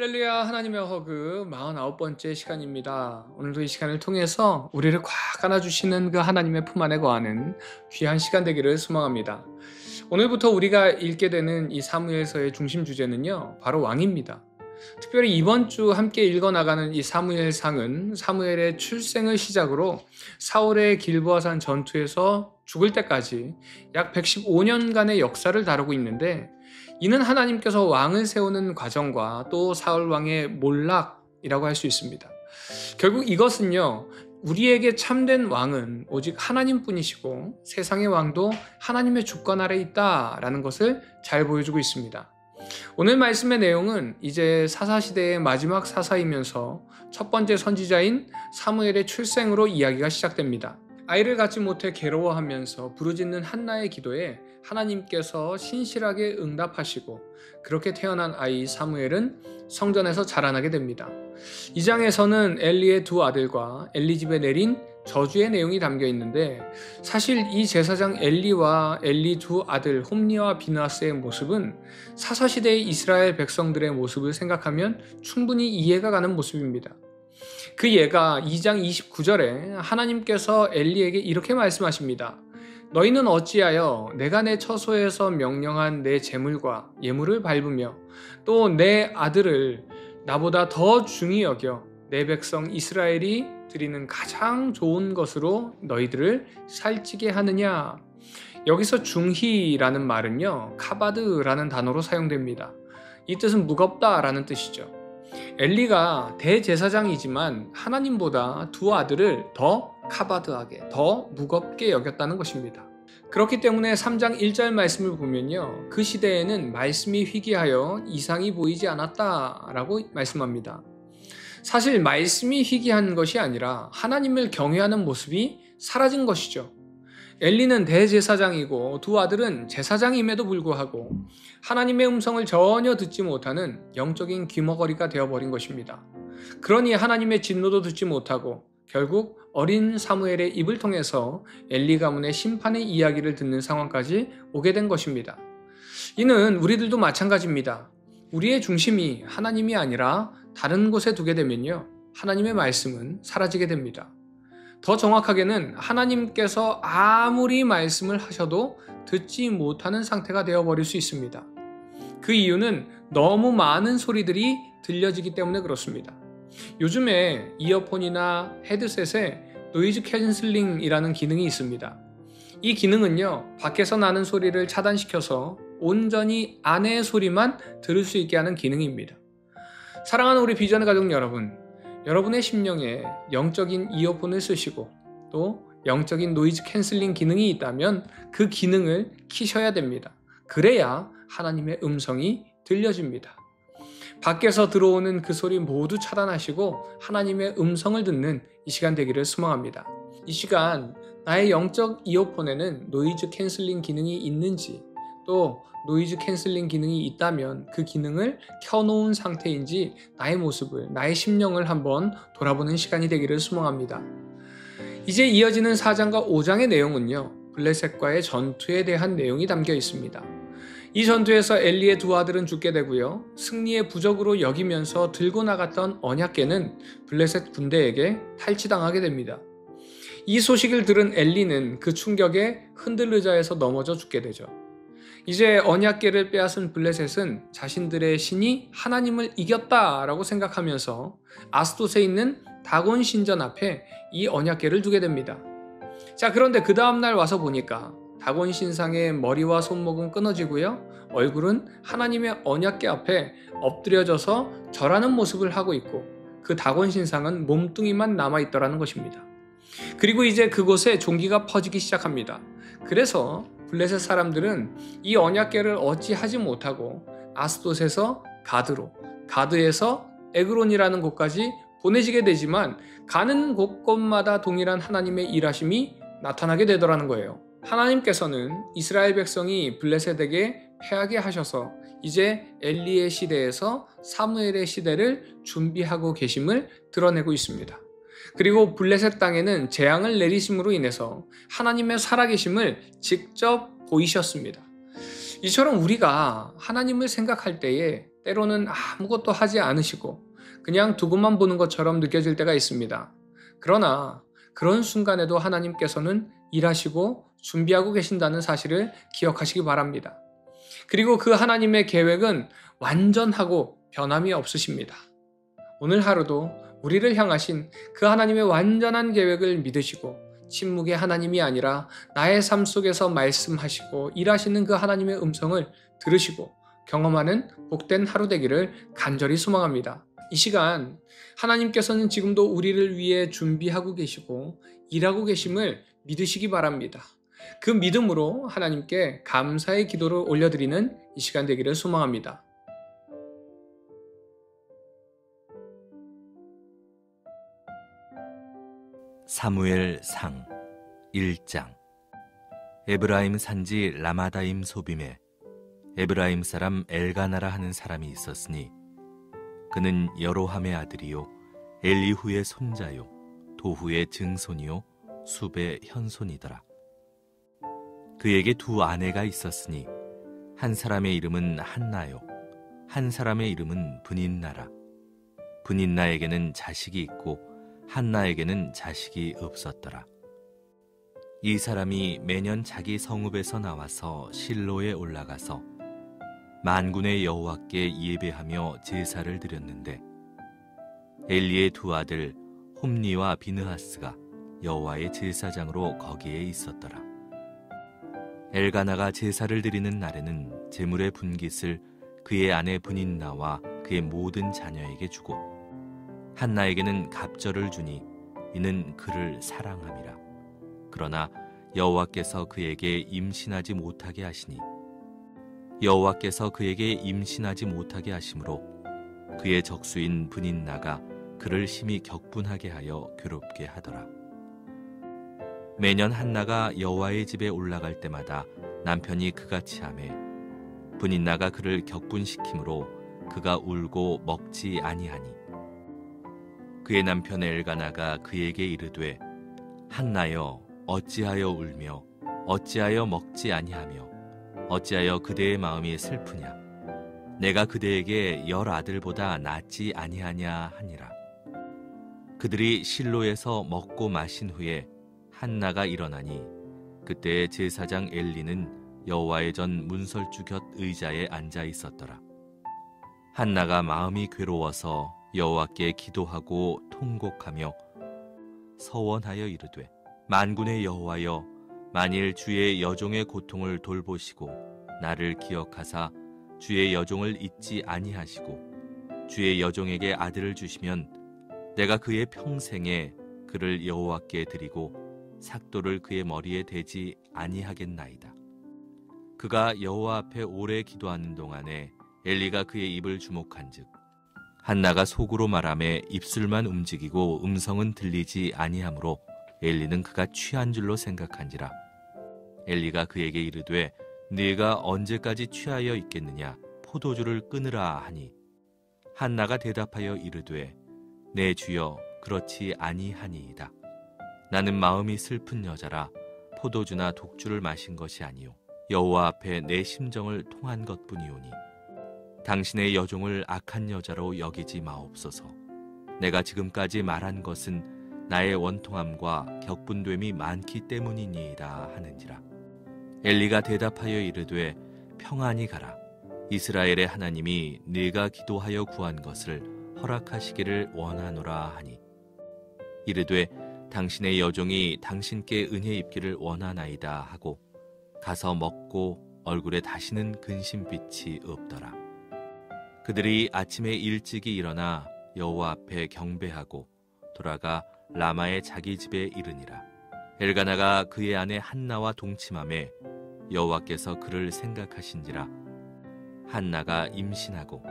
할렐루야. 하나님의 허그 49번째 시간입니다. 오늘도 이 시간을 통해서 우리를 꽉 안아주시는 그 하나님의 품 안에 거하는 귀한 시간 되기를 소망합니다. 오늘부터 우리가 읽게 되는 이 사무엘서의 중심 주제는요, 바로 왕입니다. 특별히 이번 주 함께 읽어나가는 이 사무엘상은 사무엘의 출생을 시작으로 사울의 길보아산 전투에서 죽을 때까지 약 115년간의 역사를 다루고 있는데, 이는 하나님께서 왕을 세우는 과정과 또 사울 왕의 몰락이라고 할 수 있습니다. 결국 이것은요, 우리에게 참된 왕은 오직 하나님뿐이시고 세상의 왕도 하나님의 주권 아래 있다라는 것을 잘 보여주고 있습니다. 오늘 말씀의 내용은 이제 사사시대의 마지막 사사이면서 첫 번째 선지자인 사무엘의 출생으로 이야기가 시작됩니다. 아이를 갖지 못해 괴로워하면서 부르짖는 한나의 기도에 하나님께서 신실하게 응답하시고 그렇게 태어난 아이 사무엘은 성전에서 자라나게 됩니다. 이 장에서는 엘리의 두 아들과 엘리 집에 내린 저주의 내용이 담겨 있는데, 사실 이 제사장 엘리와 엘리 두 아들 홈니와 비느하스의 모습은 사사시대의 이스라엘 백성들의 모습을 생각하면 충분히 이해가 가는 모습입니다. 그 예가 2장 29절에 하나님께서 엘리에게 이렇게 말씀하십니다. 너희는 어찌하여 내가 내 처소에서 명령한 내 제물과 예물을 밟으며 또 내 아들을 나보다 더 중히 여겨 내 백성 이스라엘이 드리는 가장 좋은 것으로 너희들을 살찌게 하느냐. 여기서 중히라는 말은요, 카바드라는 단어로 사용됩니다. 이 뜻은 무겁다라는 뜻이죠. 엘리가 대제사장이지만 하나님보다 두 아들을 더 카바드하게, 더 무겁게 여겼다는 것입니다. 그렇기 때문에 3장 1절 말씀을 보면요, 그 시대에는 말씀이 희귀하여 이상이 보이지 않았다라고 말씀합니다. 사실 말씀이 희귀한 것이 아니라 하나님을 경외하는 모습이 사라진 것이죠. 엘리는 대제사장이고 두 아들은 제사장임에도 불구하고 하나님의 음성을 전혀 듣지 못하는 영적인 귀머거리가 되어버린 것입니다. 그러니 하나님의 진노도 듣지 못하고 결국 어린 사무엘의 입을 통해서 엘리 가문의 심판의 이야기를 듣는 상황까지 오게 된 것입니다. 이는 우리들도 마찬가지입니다. 우리의 중심이 하나님이 아니라 다른 곳에 두게 되면요, 하나님의 말씀은 사라지게 됩니다. 더 정확하게는 하나님께서 아무리 말씀을 하셔도 듣지 못하는 상태가 되어버릴 수 있습니다. 그 이유는 너무 많은 소리들이 들려지기 때문에 그렇습니다. 요즘에 이어폰이나 헤드셋에 노이즈 캔슬링이라는 기능이 있습니다. 이 기능은요, 밖에서 나는 소리를 차단시켜서 온전히 안의 소리만 들을 수 있게 하는 기능입니다. 사랑하는 우리 비전의 가족 여러분, 여러분의 심령에 영적인 이어폰을 쓰시고 또 영적인 노이즈 캔슬링 기능이 있다면 그 기능을 키셔야 됩니다. 그래야 하나님의 음성이 들려집니다. 밖에서 들어오는 그 소리 모두 차단하시고 하나님의 음성을 듣는 이 시간 되기를 소망합니다. 이 시간 나의 영적 이어폰에는 노이즈 캔슬링 기능이 있는지, 또 노이즈 캔슬링 기능이 있다면 그 기능을 켜놓은 상태인지 나의 모습을, 나의 심령을 한번 돌아보는 시간이 되기를 소망합니다. 이제 이어지는 4장과 5장의 내용은요, 블레셋과의 전투에 대한 내용이 담겨 있습니다. 이 전투에서 엘리의 두 아들은 죽게 되고요, 승리의 부적으로 여기면서 들고 나갔던 언약궤는 블레셋 군대에게 탈취당하게 됩니다. 이 소식을 들은 엘리는 그 충격에 흔들리자에서 넘어져 죽게 되죠. 이제 언약궤를 빼앗은 블레셋은 자신들의 신이 하나님을 이겼다라고 생각하면서 아스돗에 있는 다곤 신전 앞에 이 언약궤를 두게 됩니다. 자, 그런데 그 다음날 와서 보니까 다곤 신상의 머리와 손목은 끊어지고요, 얼굴은 하나님의 언약궤 앞에 엎드려져서 절하는 모습을 하고 있고 그 다곤 신상은 몸뚱이만 남아있더라는 것입니다. 그리고 이제 그곳에 종기가 퍼지기 시작합니다. 그래서 블레셋 사람들은 이 언약궤를 어찌하지 못하고 아스돗에서 가드로, 가드에서 에그론이라는 곳까지 보내지게 되지만 가는 곳곳마다 동일한 하나님의 일하심이 나타나게 되더라는 거예요. 하나님께서는 이스라엘 백성이 블레셋에게 패하게 하셔서 이제 엘리의 시대에서 사무엘의 시대를 준비하고 계심을 드러내고 있습니다. 그리고 블레셋 땅에는 재앙을 내리심으로 인해서 하나님의 살아계심을 직접 보이셨습니다. 이처럼 우리가 하나님을 생각할 때에 때로는 아무것도 하지 않으시고 그냥 두고만 보는 것처럼 느껴질 때가 있습니다. 그러나 그런 순간에도 하나님께서는 일하시고 준비하고 계신다는 사실을 기억하시기 바랍니다. 그리고 그 하나님의 계획은 완전하고 변함이 없으십니다. 오늘 하루도 우리를 향하신 그 하나님의 완전한 계획을 믿으시고 침묵의 하나님이 아니라 나의 삶 속에서 말씀하시고 일하시는 그 하나님의 음성을 들으시고 경험하는 복된 하루 되기를 간절히 소망합니다. 이 시간 하나님께서는 지금도 우리를 위해 준비하고 계시고 일하고 계심을 믿으시기 바랍니다. 그 믿음으로 하나님께 감사의 기도를 올려드리는 이 시간 되기를 소망합니다. 사무엘상 1장. 에브라임 산지 라마다임 소빔에 에브라임 사람 엘가나라 하는 사람이 있었으니 그는 여로함의 아들이요 엘리후의 손자요 도후의 증손이요 숲의 현손이더라. 그에게 두 아내가 있었으니 한 사람의 이름은 한나요 한 사람의 이름은 브닌나라. 브닌나에게는 자식이 있고 한나에게는 자식이 없었더라. 이 사람이 매년 자기 성읍에서 나와서 실로에 올라가서 만군의 여호와께 예배하며 제사를 드렸는데 엘리의 두 아들 홈니와 비느하스가 여호와의 제사장으로 거기에 있었더라. 엘가나가 제사를 드리는 날에는 제물의 분깃을 그의 아내 브닌나와 그의 모든 자녀에게 주고 한나에게는 갑절을 주니 이는 그를 사랑함이라. 그러나 여호와께서 그에게 임신하지 못하게 하시니 여호와께서 그에게 임신하지 못하게 하심으로 그의 적수인 브닌나가 그를 심히 격분하게 하여 괴롭게 하더라. 매년 한나가 여호와의 집에 올라갈 때마다 남편이 그같이 하매 브닌나가 그를 격분시키므로 그가 울고 먹지 아니하니 그의 남편 엘가나가 그에게 이르되 한나여 어찌하여 울며 어찌하여 먹지 아니하며 어찌하여 그대의 마음이 슬프냐 내가 그대에게 10 아들보다 낫지 아니하냐 하니라. 그들이 실로에서 먹고 마신 후에 한나가 일어나니 그때 제사장 엘리는 여호와의 전 문설주 곁 의자에 앉아 있었더라. 한나가 마음이 괴로워서 여호와께 기도하고 통곡하며 서원하여 이르되 만군의 여호와여 만일 주의 여종의 고통을 돌보시고 나를 기억하사 주의 여종을 잊지 아니하시고 주의 여종에게 아들을 주시면 내가 그의 평생에 그를 여호와께 드리고 삭도를 그의 머리에 대지 아니하겠나이다. 그가 여호와 앞에 오래 기도하는 동안에 엘리가 그의 입을 주목한즉 한나가 속으로 말하며 입술만 움직이고 음성은 들리지 아니하므로 엘리는 그가 취한 줄로 생각한지라. 엘리가 그에게 이르되 네가 언제까지 취하여 있겠느냐 포도주를 끊으라 하니 한나가 대답하여 이르되 내 주여 그렇지 아니하니이다. 나는 마음이 슬픈 여자라 포도주나 독주를 마신 것이 아니요 여호와 앞에 내 심정을 통한 것뿐이오니 당신의 여종을 악한 여자로 여기지 마옵소서. 내가 지금까지 말한 것은 나의 원통함과 격분됨이 많기 때문이니이다 하는지라. 엘리가 대답하여 이르되 평안히 가라. 이스라엘의 하나님이 네가 기도하여 구한 것을 허락하시기를 원하노라 하니 이르되 당신의 여종이 당신께 은혜 입기를 원하나이다 하고 가서 먹고 얼굴에 다시는 근심빛이 없더라. 그들이 아침에 일찍이 일어나 여호와 앞에 경배하고 돌아가 라마의 자기 집에 이르니라. 엘가나가 그의 아내 한나와 동침하매 여호와께서 그를 생각하신지라. 한나가 임신하고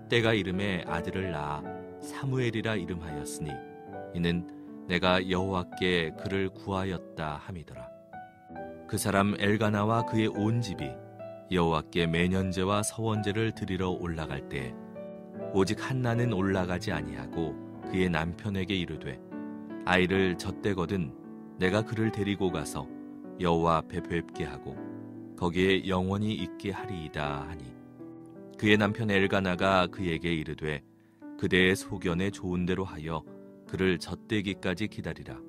때가 이름에 아들을 낳아 사무엘이라 이름하였으니 이는 내가 여호와께 그를 구하였다 함이더라. 그 사람 엘가나와 그의 온 집이 여호와께 매년제와 서원제를 드리러 올라갈 때 오직 한나는 올라가지 아니하고 그의 남편에게 이르되 아이를 젖대거든 내가 그를 데리고 가서 여호와 앞에 뵙게 하고 거기에 영원히 있게 하리이다 하니 그의 남편 엘가나가 그에게 이르되 그대의 소견에 좋은 대로 하여 그를 젖대기까지 기다리라.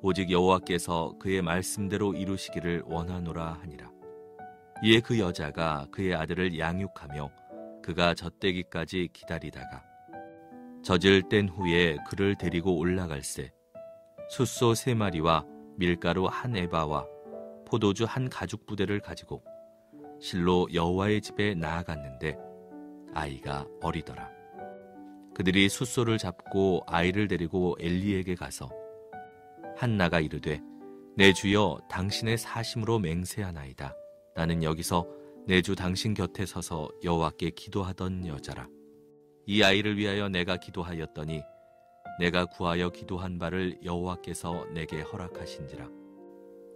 오직 여호와께서 그의 말씀대로 이루시기를 원하노라 하니라. 이에 그 여자가 그의 아들을 양육하며 그가 젖대기까지 기다리다가 젖을 뗀 후에 그를 데리고 올라갈새 숫소 3마리와 밀가루 1에바와 포도주 1가죽부대를 가지고 실로 여호와의 집에 나아갔는데 아이가 어리더라. 그들이 숫소를 잡고 아이를 데리고 엘리에게 가서 한나가 이르되 내 주여 당신의 사심으로 맹세하나이다. 나는 여기서 내 주 당신 곁에 서서 여호와께 기도하던 여자라. 이 아이를 위하여 내가 기도하였더니 내가 구하여 기도한 바를 여호와께서 내게 허락하신지라.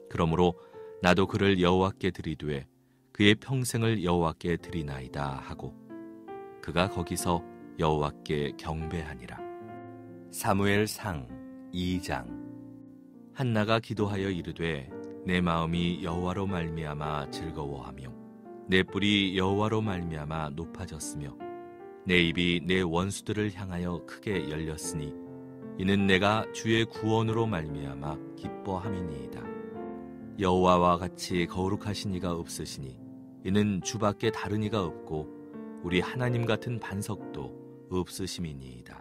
그러므로 나도 그를 여호와께 드리되 그의 평생을 여호와께 드리나이다 하고 그가 거기서 여호와께 경배하니라. 사무엘상 2장. 한나가 기도하여 이르되 내 마음이 여호와로 말미암아 즐거워하며 내 뿔이 여호와로 말미암아 높아졌으며 내 입이 내 원수들을 향하여 크게 열렸으니 이는 내가 주의 구원으로 말미암아 기뻐함이니이다. 여호와와 같이 거룩하신 이가 없으시니 이는 주밖에 다른 이가 없고 우리 하나님 같은 반석도 없으심이니이다.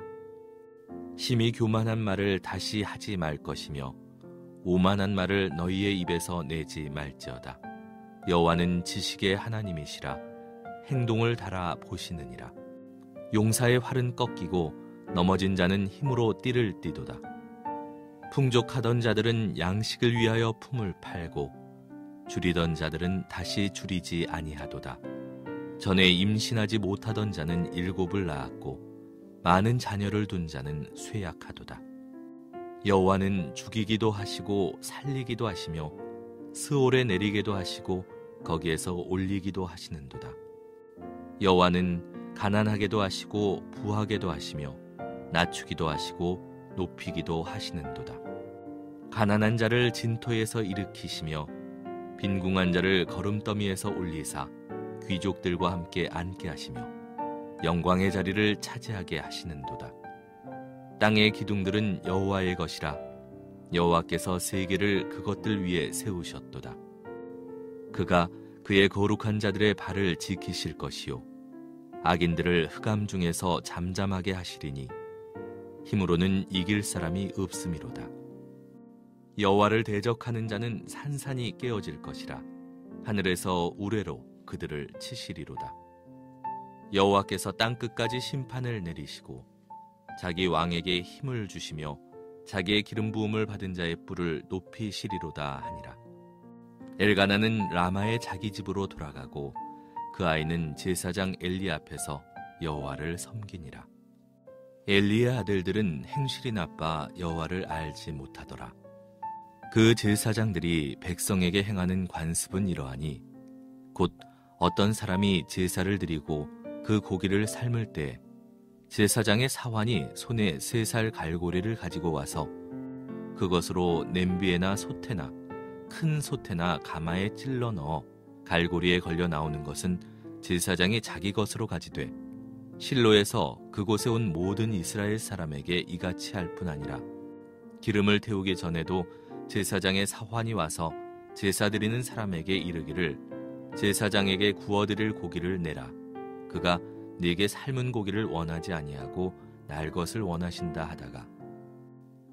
심히 교만한 말을 다시 하지 말 것이며 오만한 말을 너희의 입에서 내지 말지어다. 여호와는 지식의 하나님이시라 행동을 달아 보시느니라. 용사의 활은 꺾이고 넘어진 자는 힘으로 띠를 띠도다. 풍족하던 자들은 양식을 위하여 품을 팔고 줄이던 자들은 다시 줄이지 아니하도다. 전에 임신하지 못하던 자는 7을 낳았고 많은 자녀를 둔 자는 쇠약하도다. 여호와는 죽이기도 하시고 살리기도 하시며 스올에 내리게도 하시고 거기에서 올리기도 하시는도다. 여호와는 가난하게도 하시고 부하게도 하시며 낮추기도 하시고 높이기도 하시는도다. 가난한 자를 진토에서 일으키시며 빈궁한 자를 거름더미에서 올리사 귀족들과 함께 앉게 하시며 영광의 자리를 차지하게 하시는도다. 땅의 기둥들은 여호와의 것이라 여호와께서 세계를 그것들 위에 세우셨도다. 그가 그의 거룩한 자들의 발을 지키실 것이요 악인들을 흑암 중에서 잠잠하게 하시리니 힘으로는 이길 사람이 없음이로다. 여호와를 대적하는 자는 산산이 깨어질 것이라 하늘에서 우레로 그들을 치시리로다. 여호와께서 땅끝까지 심판을 내리시고 자기 왕에게 힘을 주시며 자기의 기름 부음을 받은 자의 뿔을 높이시리로다 하니라. 엘가나는 라마의 자기 집으로 돌아가고 그 아이는 제사장 엘리 앞에서 여호와를 섬기니라. 엘리의 아들들은 행실이 나빠 여호와를 알지 못하더라. 그 제사장들이 백성에게 행하는 관습은 이러하니 곧 어떤 사람이 제사를 드리고 그 고기를 삶을 때 제사장의 사환이 손에 3살 갈고리를 가지고 와서 그것으로 냄비에나 솥에나 큰 솥에나 가마에 찔러 넣어 갈고리에 걸려 나오는 것은 제사장이 자기 것으로 가지되 실로에서 그곳에 온 모든 이스라엘 사람에게 이같이 할 뿐 아니라 기름을 태우기 전에도 제사장의 사환이 와서 제사 드리는 사람에게 이르기를 제사장에게 구워드릴 고기를 내라. 그가 네게 삶은 고기를 원하지 아니하고 날 것을 원하신다 하다가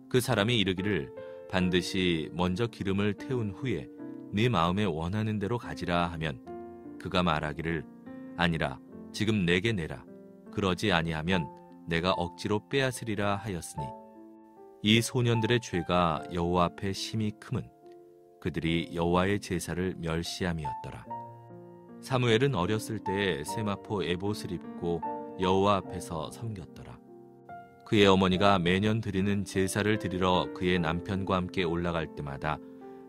그 사람이 이르기를 반드시 먼저 기름을 태운 후에 네 마음에 원하는 대로 가지라 하면 그가 말하기를 아니라 지금 내게 내라. 그러지 아니하면 내가 억지로 빼앗으리라 하였으니 이 소년들의 죄가 여호와 앞에 심히 크면 그들이 여호와의 제사를 멸시함이었더라. 사무엘은 어렸을 때에 세마포 에봇을 입고 여호와 앞에서 섬겼더라. 그의 어머니가 매년 드리는 제사를 드리러 그의 남편과 함께 올라갈 때마다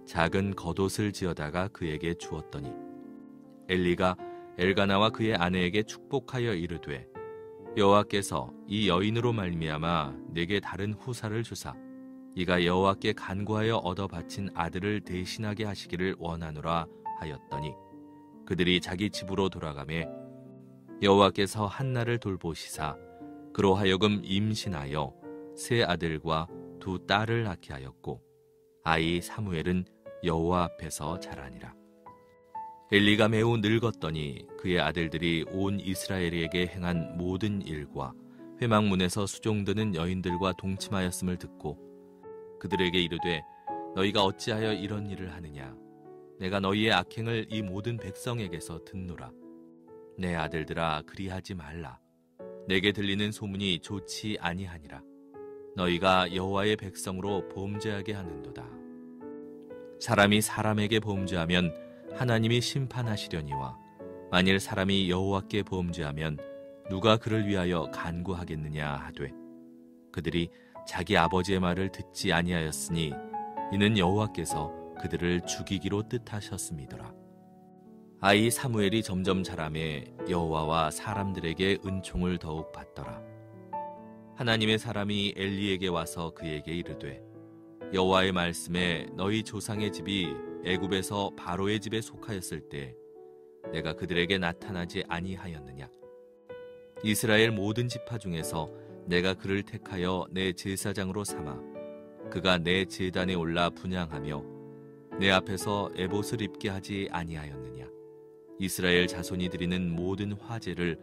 작은 겉옷을 지어다가 그에게 주었더니 엘리가 엘가나와 그의 아내에게 축복하여 이르되 여호와께서 이 여인으로 말미암아 내게 다른 후사를 주사 이가 여호와께 간구하여 얻어 바친 아들을 대신하게 하시기를 원하노라 하였더니 그들이 자기 집으로 돌아가매 여호와께서 한나를 돌보시사 그로 하여금 임신하여 세 아들과 두 딸을 낳게 하였고 아이 사무엘은 여호와 앞에서 자라니라. 엘리가 매우 늙었더니 그의 아들들이 온 이스라엘에게 행한 모든 일과 회막문에서 수종드는 여인들과 동침하였음을 듣고 그들에게 이르되 너희가 어찌하여 이런 일을 하느냐. 내가 너희의 악행을 이 모든 백성에게서 듣노라. 내 아들들아 그리하지 말라. 내게 들리는 소문이 좋지 아니하니라. 너희가 여호와의 백성으로 범죄하게 하는도다. 사람이 사람에게 범죄하면 하나님이 심판하시려니와 만일 사람이 여호와께 범죄하면 누가 그를 위하여 간구하겠느냐 하되 그들이 자기 아버지의 말을 듣지 아니하였으니 이는 여호와께서 그들을 죽이기로 뜻하셨음이더라. 아이 사무엘이 점점 자라매 여호와와 사람들에게 은총을 더욱 받더라. 하나님의 사람이 엘리에게 와서 그에게 이르되 여호와의 말씀에 너희 조상의 집이 애굽에서 바로의 집에 속하였을 때 내가 그들에게 나타나지 아니하였느냐. 이스라엘 모든 지파 중에서 내가 그를 택하여 내 제사장으로 삼아 그가 내 제단에 올라 분향하며 내 앞에서 에봇을 입게 하지 아니하였느냐. 이스라엘 자손이 드리는 모든 화제를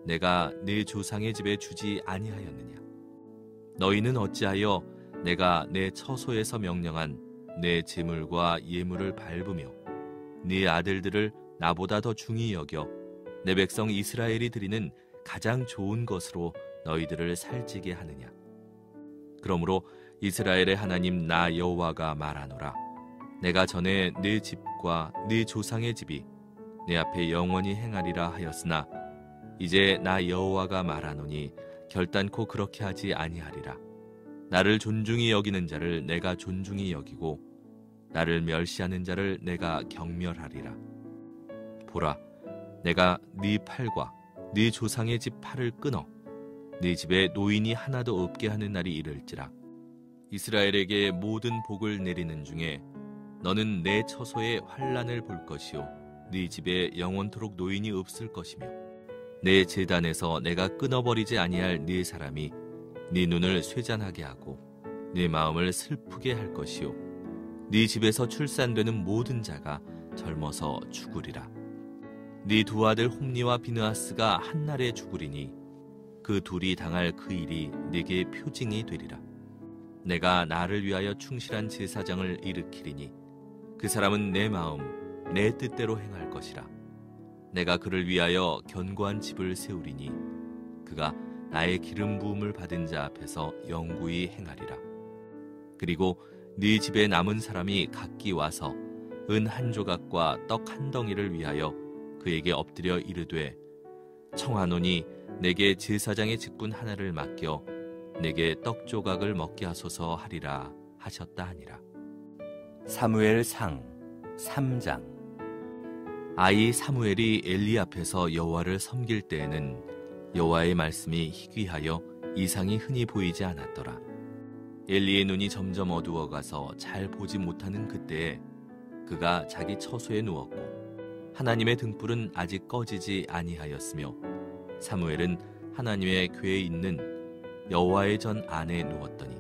내가 내 조상의 집에 주지 아니하였느냐. 너희는 어찌하여 내가 내 처소에서 명령한 내 제물과 예물을 밟으며 네 아들들을 나보다 더 중히 여겨 내 백성 이스라엘이 드리는 가장 좋은 것으로 너희들을 살찌게 하느냐. 그러므로 이스라엘의 하나님 나 여호와가 말하노라. 내가 전에 네 집과 네 조상의 집이 내 앞에 영원히 행하리라 하였으나 이제 나 여호와가 말하노니 결단코 그렇게 하지 아니하리라. 나를 존중히 여기는 자를 내가 존중히 여기고 나를 멸시하는 자를 내가 경멸하리라. 보라, 내가 네 팔과 네 조상의 집 팔을 끊어 네 집에 노인이 하나도 없게 하는 날이 이를지라. 이스라엘에게 모든 복을 내리는 중에 너는 내 처소에 환난을 볼 것이요 네 집에 영원토록 노인이 없을 것이며 내 제단에서 내가 끊어버리지 아니할 네 사람이 네 눈을 쇠잔하게 하고 네 마음을 슬프게 할 것이요 네 집에서 출산되는 모든 자가 젊어서 죽으리라. 네 두 아들 홈니와 비느하스가 한날에 죽으리니 그 둘이 당할 그 일이 네게 표징이 되리라. 내가 나를 위하여 충실한 제사장을 일으키리니 그 사람은 내 마음 내 뜻대로 행할 것이라. 내가 그를 위하여 견고한 집을 세우리니 그가 나의 기름 부음을 받은 자 앞에서 영구히 행하리라. 그리고 네 집에 남은 사람이 각기 와서 은 한 조각과 떡 한 덩이를 위하여 그에게 엎드려 이르되 청하노니 내게 제사장의 직분 하나를 맡겨 내게 떡 조각을 먹게 하소서 하리라 하셨다 하니라. 사무엘상 3장. 아이 사무엘이 엘리 앞에서 여호와를 섬길 때에는 여호와의 말씀이 희귀하여 이상이 흔히 보이지 않았더라. 엘리의 눈이 점점 어두워가서 잘 보지 못하는 그때에 그가 자기 처소에 누웠고 하나님의 등불은 아직 꺼지지 아니하였으며 사무엘은 하나님의 궤에 있는 여호와의 전 안에 누웠더니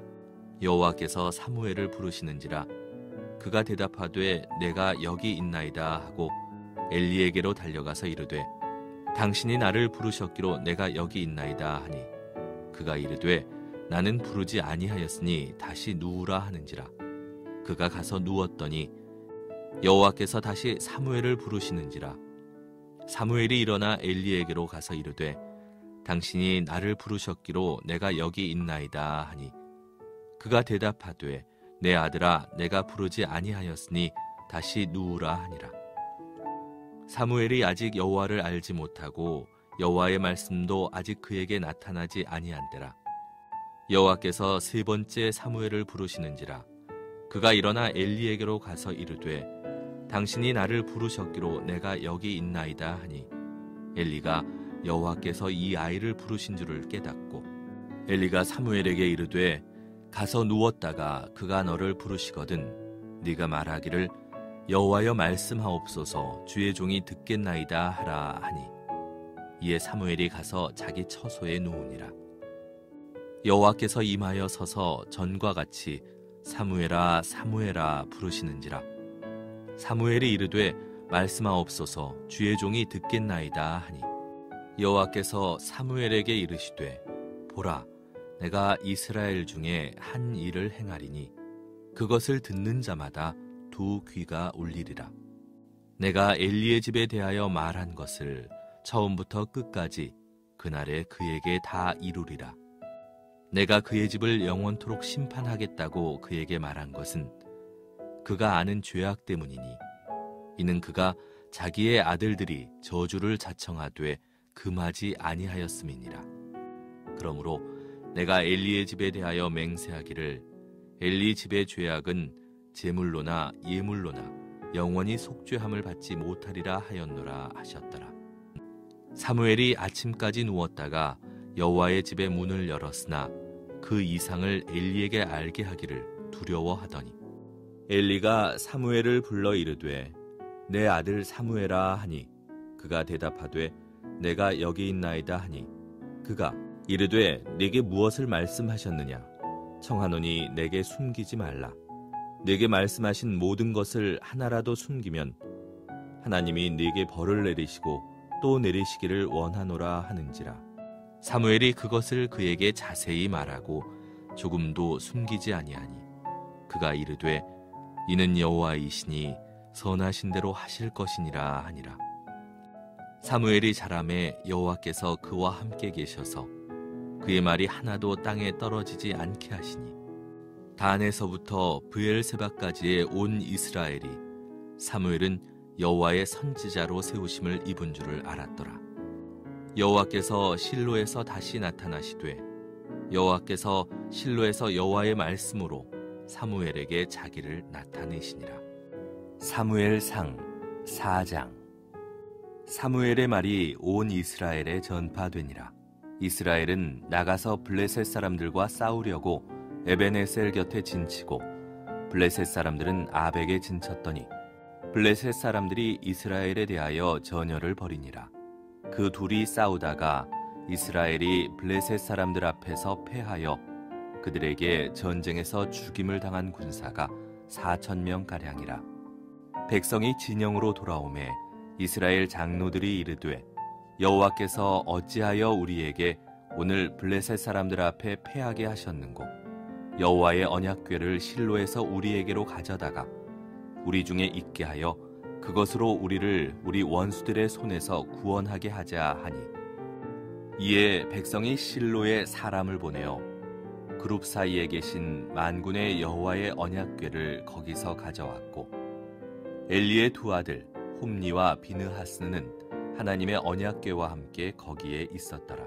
여호와께서 사무엘을 부르시는지라. 그가 대답하되 내가 여기 있나이다 하고 엘리에게로 달려가서 이르되 당신이 나를 부르셨기로 내가 여기 있나이다 하니 그가 이르되 나는 부르지 아니하였으니 다시 누우라 하는지라. 그가 가서 누웠더니 여호와께서 다시 사무엘을 부르시는지라. 사무엘이 일어나 엘리에게로 가서 이르되 당신이 나를 부르셨기로 내가 여기 있나이다 하니 그가 대답하되 내 아들아 내가 부르지 아니하였으니 다시 누우라 하니라. 사무엘이 아직 여호와를 알지 못하고 여호와의 말씀도 아직 그에게 나타나지 아니한 때라. 여호와께서 세 번째 사무엘을 부르시는지라. 그가 일어나 엘리에게로 가서 이르되 당신이 나를 부르셨기로 내가 여기 있나이다 하니 엘리가 여호와께서 이 아이를 부르신 줄을 깨닫고 엘리가 사무엘에게 이르되 가서 누웠다가 그가 너를 부르시거든 네가 말하기를 여호와여 말씀하옵소서 주의 종이 듣겠나이다 하라 하니 이에 사무엘이 가서 자기 처소에 누우니라. 여호와께서 임하여 서서 전과 같이 사무엘아 사무엘아 부르시는지라. 사무엘이 이르되 말씀하옵소서, 주의 종이 듣겠나이다 하니, 여호와께서 사무엘에게 이르시되 보라, 내가 이스라엘 중에 한 일을 행하리니 그것을 듣는 자마다 두 귀가 울리리라. 내가 엘리의 집에 대하여 말한 것을 처음부터 끝까지 그날에 그에게 다 이루리라. 내가 그의 집을 영원토록 심판하겠다고 그에게 말한 것은 그가 아는 죄악 때문이니, 이는 그가 자기의 아들들이 저주를 자청하되 금하지 아니하였음이니라. 그러므로 내가 엘리의 집에 대하여 맹세하기를 엘리 집의 죄악은 제물로나 예물로나 영원히 속죄함을 받지 못하리라 하였노라 하셨더라. 사무엘이 아침까지 누웠다가 여호와의 집의 문을 열었으나 그 이상을 엘리에게 알게 하기를 두려워하더니, 엘리가 사무엘을 불러 이르되 내 아들 사무엘아 하니, 그가 대답하되 내가 여기 있나이다 하니, 그가 이르되 네게 무엇을 말씀하셨느냐? 청하노니 내게 숨기지 말라. 네게 말씀하신 모든 것을 하나라도 숨기면 하나님이 네게 벌을 내리시고 또 내리시기를 원하노라 하는지라. 사무엘이 그것을 그에게 자세히 말하고 조금도 숨기지 아니하니, 그가 이르되 이는 여호와이시니 선하신 대로 하실 것이니라 하니라. 사무엘이 자라매 여호와께서 그와 함께 계셔서 그의 말이 하나도 땅에 떨어지지 않게 하시니, 단에서부터 브엘세바까지의 온 이스라엘이 사무엘은 여호와의 선지자로 세우심을 입은 줄을 알았더라. 여호와께서 실로에서 다시 나타나시되, 여호와께서 실로에서 여호와의 말씀으로 사무엘에게 자기를 나타내시니라. 사무엘상 4장. 사무엘의 말이 온 이스라엘에 전파되니라. 이스라엘은 나가서 블레셋 사람들과 싸우려고 에베네셀 곁에 진치고, 블레셋 사람들은 아벡에 진쳤더니 블레셋 사람들이 이스라엘에 대하여 전열을 벌이니라. 그 둘이 싸우다가 이스라엘이 블레셋 사람들 앞에서 패하여 그들에게 전쟁에서 죽임을 당한 군사가 4,000명 가량이라. 백성이 진영으로 돌아오매 이스라엘 장로들이 이르되, 여호와께서 어찌하여 우리에게 오늘 블레셋 사람들 앞에 패하게 하셨는고, 여호와의 언약궤를 실로에서 우리에게로 가져다가 우리 중에 있게 하여 그것으로 우리를 우리 원수들의 손에서 구원하게 하자 하니, 이에 백성이 실로에 사람을 보내어 그룹 사이에 계신 만군의 여호와의 언약궤를 거기서 가져왔고, 엘리의 두 아들 홈니와 비느하스는 하나님의 언약궤와 함께 거기에 있었더라.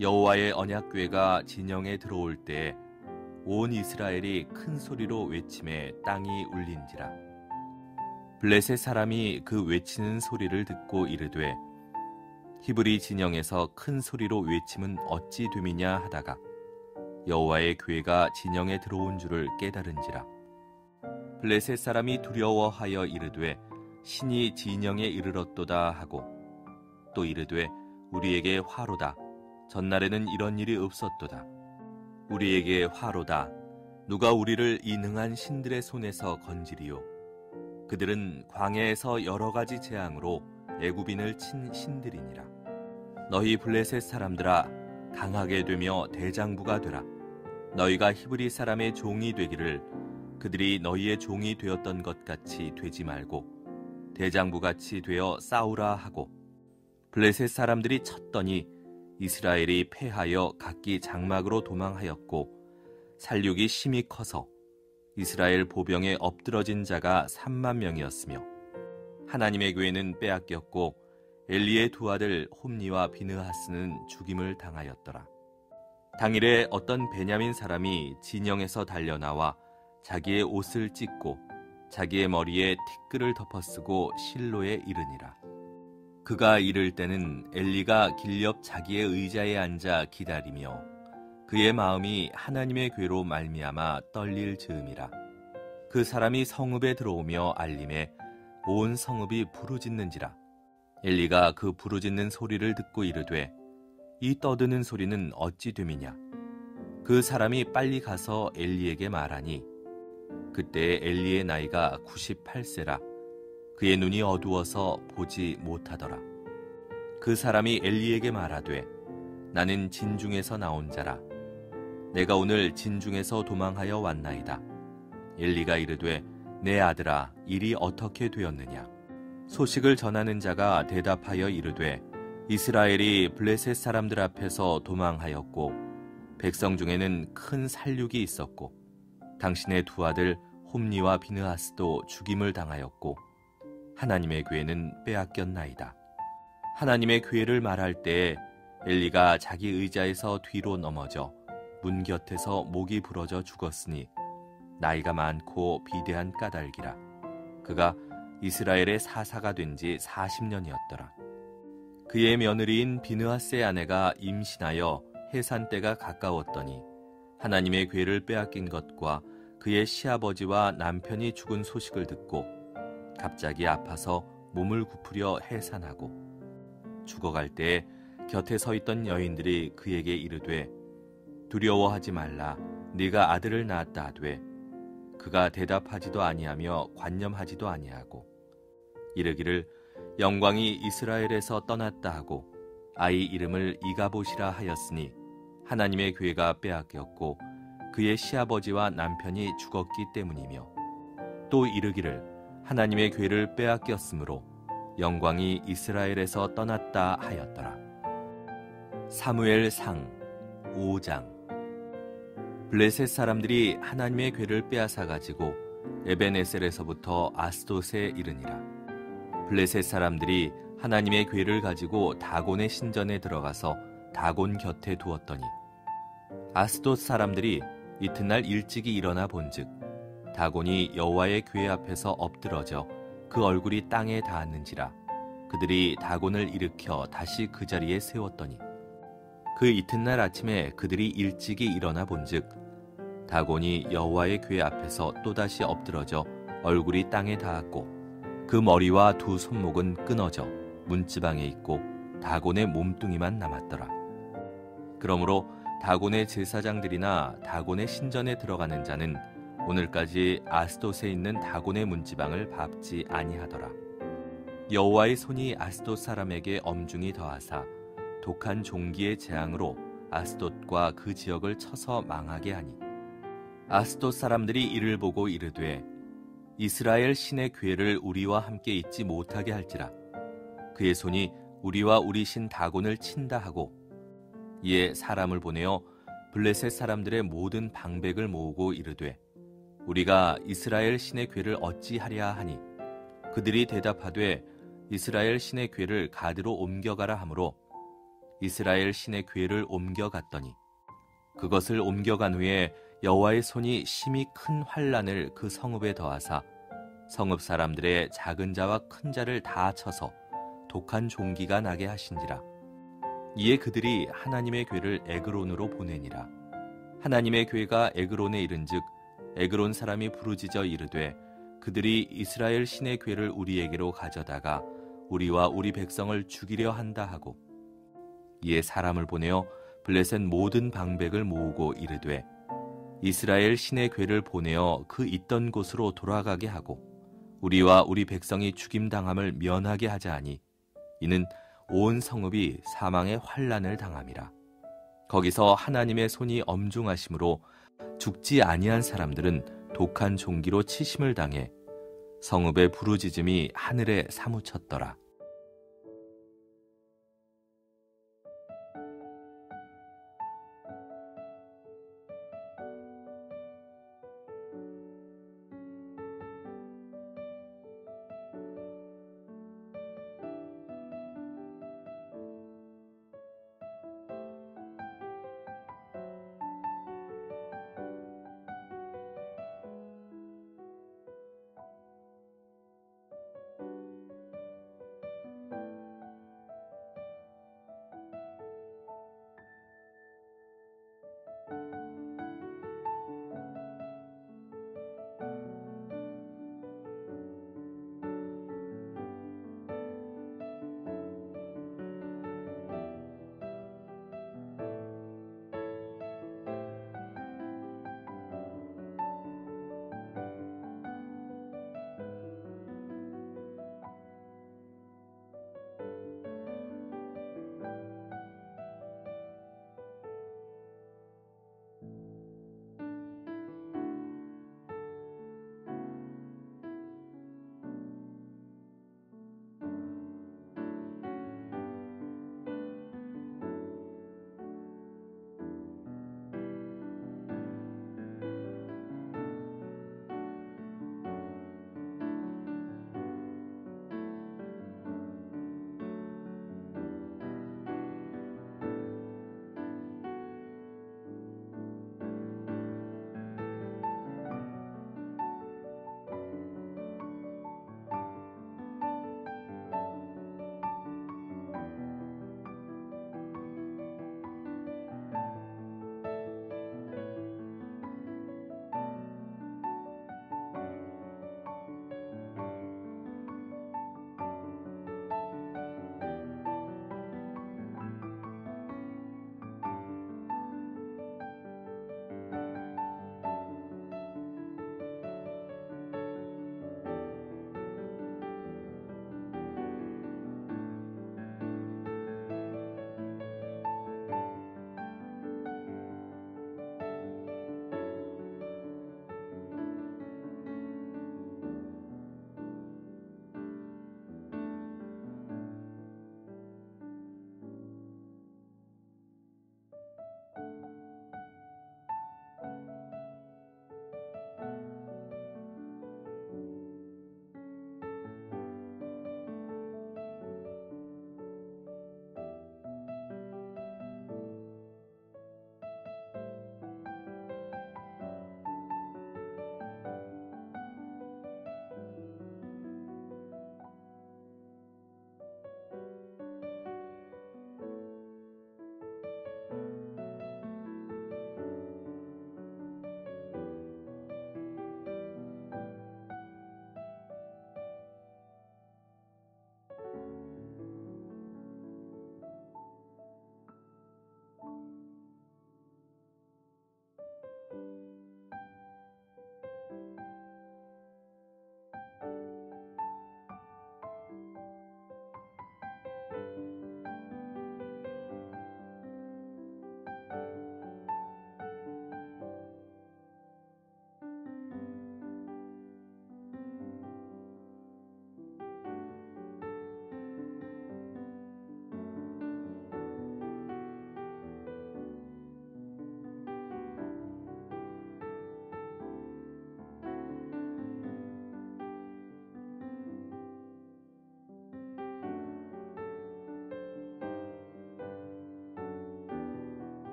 여호와의 언약궤가 진영에 들어올 때에 온 이스라엘이 큰 소리로 외침에 땅이 울린지라. 블레셋 사람이 그 외치는 소리를 듣고 이르되, 히브리 진영에서 큰 소리로 외침은 어찌 됨이냐 하다가 여호와의 궤가 진영에 들어온 줄을 깨달은지라. 블레셋 사람이 두려워하여 이르되 신이 진영에 이르렀도다 하고, 또 이르되 우리에게 화로다. 전날에는 이런 일이 없었도다. 우리에게 화로다. 누가 우리를 이 능한 신들의 손에서 건지리요. 그들은 광야에서 여러 가지 재앙으로 애굽인을 친 신들이니라. 너희 블레셋 사람들아, 강하게 되며 대장부가 되라. 너희가 히브리 사람의 종이 되기를 그들이 너희의 종이 되었던 것 같이 되지 말고 대장부같이 되어 싸우라 하고, 블레셋 사람들이 쳤더니 이스라엘이 패하여 각기 장막으로 도망하였고, 살육이 심히 커서 이스라엘 보병에 엎드러진 자가 3만 명이었으며, 하나님의 궤는 빼앗겼고 엘리의 두 아들 홈니와 비느하스는 죽임을 당하였더라. 당일에 어떤 베냐민 사람이 진영에서 달려나와 자기의 옷을 찢고 자기의 머리에 티끌을 덮어쓰고 실로에 이르니라. 그가 이를 때는 엘리가 길 옆 자기의 의자에 앉아 기다리며 그의 마음이 하나님의 궤로 말미암아 떨릴 즈음이라. 그 사람이 성읍에 들어오며 알림에 온 성읍이 부르짖는지라. 엘리가 그 부르짖는 소리를 듣고 이르되 이 떠드는 소리는 어찌 됨이냐. 그 사람이 빨리 가서 엘리에게 말하니 그때 엘리의 나이가 98세라. 그의 눈이 어두워서 보지 못하더라. 그 사람이 엘리에게 말하되 나는 진중에서 나온 자라. 내가 오늘 진중에서 도망하여 왔나이다. 엘리가 이르되 내 아들아 일이 어떻게 되었느냐. 소식을 전하는 자가 대답하여 이르되 이스라엘이 블레셋 사람들 앞에서 도망하였고 백성 중에는 큰 살육이 있었고 당신의 두 아들 홈니와 비느하스도 죽임을 당하였고 하나님의 괴는 빼앗겼나이다. 하나님의 괴를 말할 때에 엘리가 자기 의자에서 뒤로 넘어져 문 곁에서 목이 부러져 죽었으니 나이가 많고 비대한 까닭이라. 그가 이스라엘의 사사가 된 지 40년이었더라. 그의 며느리인 비느하스의 아내가 임신하여 해산 때가 가까웠더니 하나님의 괴를 빼앗긴 것과 그의 시아버지와 남편이 죽은 소식을 듣고 갑자기 아파서 몸을 굽으려 해산하고 죽어갈 때에 곁에 서 있던 여인들이 그에게 이르되 두려워하지 말라. 네가 아들을 낳았다 하되 그가 대답하지도 아니하며 관념하지도 아니하고 이르기를 영광이 이스라엘에서 떠났다 하고 아이 이름을 이가봇이라 하였으니 하나님의 괴가 빼앗겼고 그의 시아버지와 남편이 죽었기 때문이며 또 이르기를 하나님의 괴를 빼앗겼으므로 영광이 이스라엘에서 떠났다 하였더라. 사무엘상 5장. 블레셋 사람들이 하나님의 괴를 빼앗아 가지고 에벤에셀에서부터 아스돗에 이르니라. 블레셋 사람들이 하나님의 괴를 가지고 다곤의 신전에 들어가서 다곤 곁에 두었더니 아스돗 사람들이 이튿날 일찍이 일어나 본즉 다곤이 여호와의 괴 앞에서 엎드러져 그 얼굴이 땅에 닿았는지라. 그들이 다곤을 일으켜 다시 그 자리에 세웠더니 그 이튿날 아침에 그들이 일찍이 일어나 본즉 다곤이 여호와의 괴 앞에서 또다시 엎드러져 얼굴이 땅에 닿았고 그 머리와 두 손목은 끊어져 문지방에 있고 다곤의 몸뚱이만 남았더라. 그러므로 다곤의 제사장들이나 다곤의 신전에 들어가는 자는 오늘까지 아스돗에 있는 다곤의 문지방을 밟지 아니하더라. 여호와의 손이 아스돗 사람에게 엄중히 더하사 독한 종기의 재앙으로 아스돗과 그 지역을 쳐서 망하게 하니 아스돗 사람들이 이를 보고 이르되 이스라엘 신의 괴를 우리와 함께 있지 못하게 할지라. 그의 손이 우리와 우리 신 다곤을 친다 하고 이에 사람을 보내어 블레셋 사람들의 모든 방백을 모으고 이르되 우리가 이스라엘 신의 괴를 어찌하랴 하니 그들이 대답하되 이스라엘 신의 괴를 가드로 옮겨가라 하므로 이스라엘 신의 괴를 옮겨갔더니 그것을 옮겨간 후에 여호와의 손이 심히 큰 환난을 그 성읍에 더하사 성읍 사람들의 작은 자와 큰 자를 다 쳐서 독한 종기가 나게 하신지라. 이에 그들이 하나님의 괴를 에그론으로 보내니라. 하나님의 괴가 에그론에 이른즉 에그론 사람이 부르짖어 이르되 그들이 이스라엘 신의 괴를 우리에게로 가져다가 우리와 우리 백성을 죽이려 한다 하고 이에 사람을 보내어 블레셋 모든 방백을 모으고 이르되 이스라엘 신의 괴를 보내어 그 있던 곳으로 돌아가게 하고 우리와 우리 백성이 죽임당함을 면하게 하자 하니 이는 온 성읍이 사망의 환난을 당함이라. 거기서 하나님의 손이 엄중하심으로 죽지 아니한 사람들은 독한 종기로 치심을 당해 성읍의 부르짖음이 하늘에 사무쳤더라.